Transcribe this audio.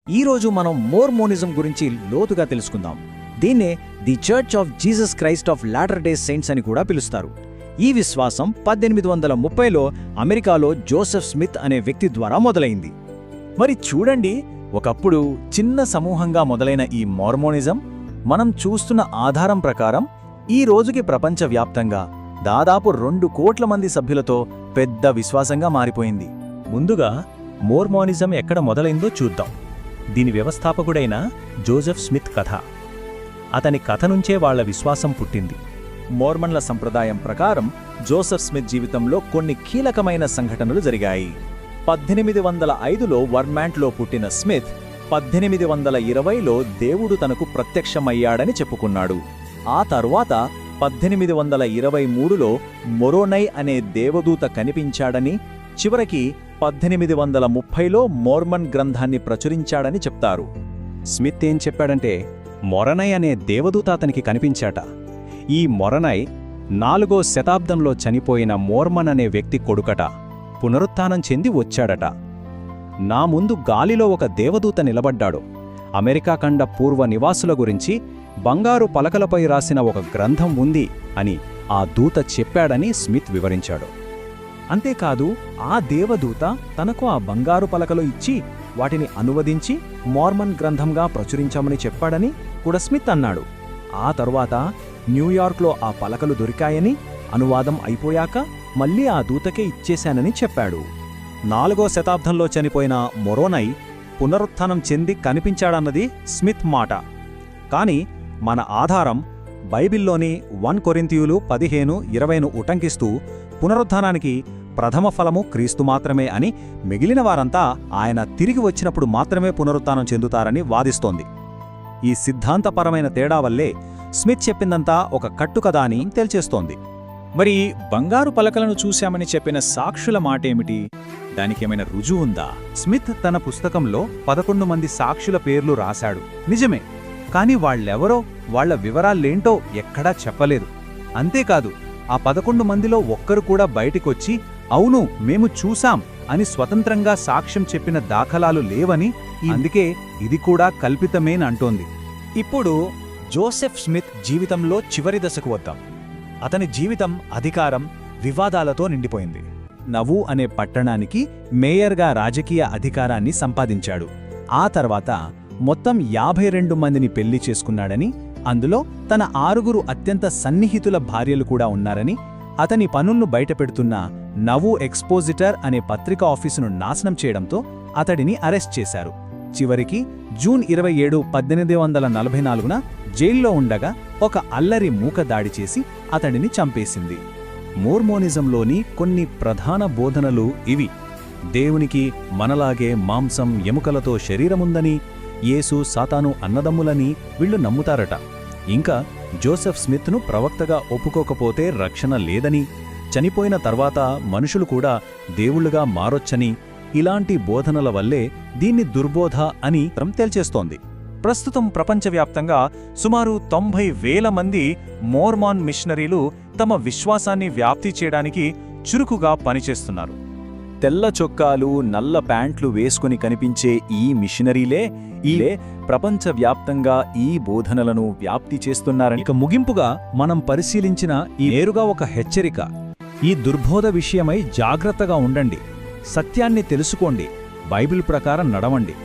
ఈరోజు మనం మోర్మోనిజం గురించి లోతుగా తెలుసుకుందాం. దీన్నే the Church of Jesus Christ of Latter Day Saints అని కూడా పిలుస్తారు. ఈ విశ్వాసం 1830లో అమెరికాలో జోసెఫ్ స్మిత్ అనే వ్యక్తి ద్వారా మొదలైంది. మరి చూడండి, ఒకప్పుడు చిన్న సమూహంగా మొదలైన ఈ మోర్మోనిజం మనం చూస్తున్న ఆధారం ప్రకారం ఈ రోజుకి ప్రపంచవ్యాప్తంగా దాదాపు 2 కోట్ల మంది సభ్యులతో పెద్ద విశ్వాసంగా మారిపోయింది. ముందుగా మోర్మోనిజం ఎక్కడ మొదలైందో చూద్దాం. దీని వ్యవస్థాపకుడైన జోసెఫ్ స్మిత్ కథ. అతని కథ నుంచే వాళ్ల విశ్వాసం పుట్టింది. మోర్మన్ల సంప్రదాయం ప్రకారం జోసెఫ్ స్మిత్ జీవితంలో కొన్ని కీలకమైన సంఘటనలు జరిగాయి. 1805లో వర్మాంట్లో పుట్టిన స్మిత్ 1820లో దేవుడు తనకు ప్రత్యక్షమయ్యాడని చెప్పుకున్నాడు. ఆ తర్వాత 1823లో మొరోనై అనే దేవదూత కనిపించాడని, చివరికి 1830లో మోర్మన్ గ్రంథాన్ని ప్రచురించాడని చెప్తారు. స్మిత్ ఏం చెప్పాడంటే, మొరనై అనే దేవదూత అతనికి కనిపించాట. ఈ మొరనై 4వ శతాబ్దంలో చనిపోయిన మోర్మన్ అనే వ్యక్తి కొడుకట. పునరుత్థానం చెంది వచ్చాడట. నా ముందు గాలిలో ఒక దేవదూత నిలబడ్డాడు. అమెరికా ఖండ పూర్వ నివాసుల గురించి బంగారు పలకలపై రాసిన ఒక గ్రంథం ఉంది అని ఆ దూత చెప్పాడని స్మిత్ వివరించాడు. అంతేకాదు, ఆ దేవదూత తనకు ఆ బంగారు పలకలు ఇచ్చి వాటిని అనువదించి మోర్మన్ గ్రంథంగా ప్రచురించామని చెప్పాడని కూడా స్మిత్ అన్నాడు. ఆ తరువాత న్యూయార్క్లో ఆ పలకలు దొరికాయని, అనువాదం అయిపోయాక మళ్లీ ఆ దూతకే ఇచ్చేశానని చెప్పాడు. 4వ శతాబ్దంలో చనిపోయిన మొరోనై పునరుత్థానం చెంది కనిపించాడన్నది స్మిత్ మాట. కాని మన ఆధారం బైబిల్లోని 1 కొరింథీయులు 15:20ను ఉటంకిస్తూ పునరుత్థానానికి ప్రథమ ఫలము క్రీస్తు మాత్రమే అని, మిగిలిన వారంతా ఆయన తిరిగి వచ్చినప్పుడు మాత్రమే పునరుత్థానం చెందుతారని వాదిస్తోంది. ఈ సిద్ధాంతపరమైన తేడా వల్లే స్మిత్ చెప్పిందంతా ఒక కట్టుకథ అని తేల్చేస్తోంది. మరి బంగారు పలకలను చూశామని చెప్పిన సాక్షుల మాటేమిటి? దానికేమైనా రుజువుందా? స్మిత్ తన పుస్తకంలో 11 మంది సాక్షుల పేర్లు రాశాడు. నిజమే, కాని వాళ్ళెవరో, వాళ్ల వివరాలేంటో ఎక్కడా చెప్పలేదు. అంతేకాదు, ఆ 11 మందిలో ఒక్కరు కూడా బయటికొచ్చి అవును మేము చూశాం అని స్వతంత్రంగా సాక్ష్యం చెప్పిన దాఖలాలు లేవని, అందుకే ఇది కూడా కల్పితమేనంటోంది. ఇప్పుడు జోసెఫ్ స్మిత్ జీవితంలో చివరి దశకు వద్దాం. అతని జీవితం అధికారం, వివాదాలతో నిండిపోయింది. నవు అనే పట్టణానికి మేయర్గా రాజకీయ అధికారాన్ని సంపాదించాడు. ఆ తర్వాత మొత్తం 52 మందిని పెళ్లి చేసుకున్నాడని, అందులో తన 6 అత్యంత సన్నిహితుల భార్యలు కూడా ఉన్నారని, అతని పనులను బయటపెడుతున్న నవు ఎక్స్పోజిటర్ అనే పత్రికా ఆఫీసును నాశనం చేయడంతో అతడిని అరెస్ట్ చేశారు. చివరికి జూన్ 27, 1844న జైల్లో ఉండగా ఒక అల్లరి మూక దాడి చేసి అతడిని చంపేసింది. మోర్మోనిజంలోని కొన్ని ప్రధాన బోధనలు ఇవి: దేవునికి మనలాగే మాంసం ఎముకలతో శరీరముందని, యేసు సాతాను అన్నదమ్ములని వీళ్లు నమ్ముతారట. ఇంకా జోసెఫ్ స్మిత్ను ప్రవక్తగా ఒప్పుకోకపోతే రక్షణ లేదని, చనిపోయిన తర్వాత మనుషులు కూడా దేవుళ్లుగా మారొచ్చని, ఇలాంటి బోధనల వల్లే దీన్ని దుర్బోధ అని తేల్చేస్తోంది. ప్రస్తుతం ప్రపంచవ్యాప్తంగా సుమారు 90,000 మంది మోర్మాన్ మిషనరీలు తమ విశ్వాసాన్ని వ్యాప్తి చేయడానికి చురుకుగా పనిచేస్తున్నారు. తెల్ల చొక్కాలు, నల్ల ప్యాంట్లు వేసుకుని కనిపించే ఈ మిషనరీలే ప్రపంచవ్యాప్తంగా ఈ బోధనలను వ్యాప్తి చేస్తున్నారని. ఇక ముగింపుగా మనం పరిశీలించిన ఈ నేరుగా ఒక హెచ్చరిక: ఈ దుర్బోధ విషయమై జాగ్రత్తగా ఉండండి, సత్యాన్ని తెలుసుకోండి, బైబిల్ ప్రకారం నడవండి.